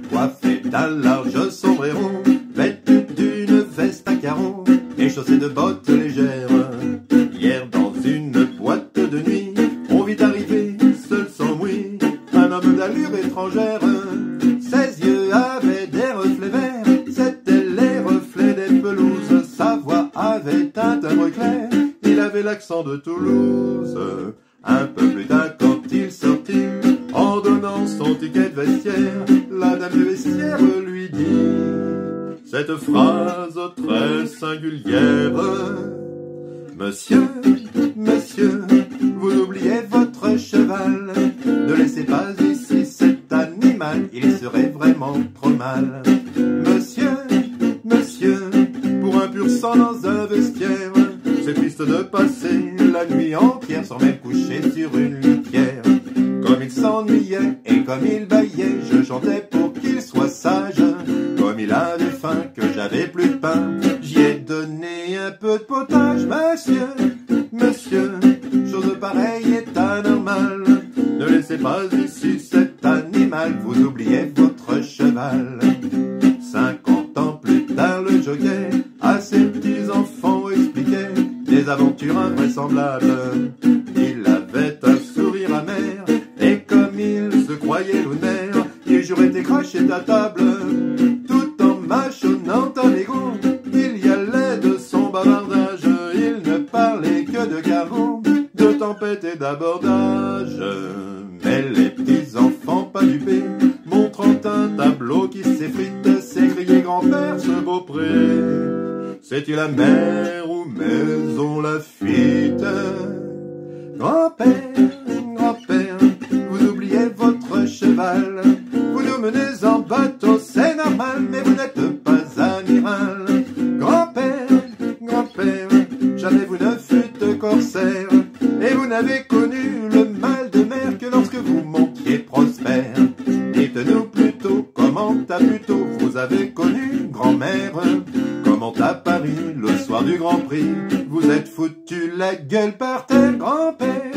Coiffé d'un large sombrero, vêtu d'une veste à carreaux et chaussé de bottes légères. Hier dans une boîte de nuit, on vit arriver, seul sans bruit, un homme d'allure étrangère. Ses yeux avaient des reflets verts, c'étaient les reflets des pelouses. Sa voix avait un timbre clair, il avait l'accent de Toulouse. Un peu plus tard quand il sortit, en donnant son ticket de vestiaire, la dame du vestiaire lui dit cette phrase très singulière: Monsieur, monsieur, vous oubliez votre cheval, ne laissez pas ici cet animal, il serait vraiment trop mal. Monsieur, monsieur, pour un pur sang dans un vestiaire, c'est triste de passer la nuit entière sans même coucher sur une litière. Comme il s'ennuyait et comme il bâillait, je chantais pour qu'il soit sage. Comme il avait faim, que j'avais plus de pain, j'y ai donné un peu de potage. Monsieur, monsieur, chose pareille est anormale, ne laissez pas ici cet animal, vous oubliez votre cheval. 50 ans plus tard, le jockey à ses petits-enfants expliquait des aventures invraisemblables. Il avait un sourire amer, et comme il se croyait lunaire, il jurait et crachait à table, tout en mâchonnant un égo. Il y allait de son bavardage, il ne parlait que de carreaux, de tempête et d'abordage. Mais les petits-enfants pas dupés, montrant un tableau qui s'effrite, s'écriait grand-père ce beau pré. C'est-il la mer ou Maison Lafitte? Grand-père, grand-père, vous oubliez votre cheval, vous nous menez en bateau, c'est normal, mais vous n'êtes pas amiral. Grand-père, grand-père, jamais vous ne fûtes corsaire, et vous n'avez connu le mal de mer que lorsque vous montiez prospère. Dites-nous plutôt comment à plutôt vous avez connu grand-mère, comment à Paris le soir du Grand Prix vous êtes foutu la gueule par terre. Grand-père,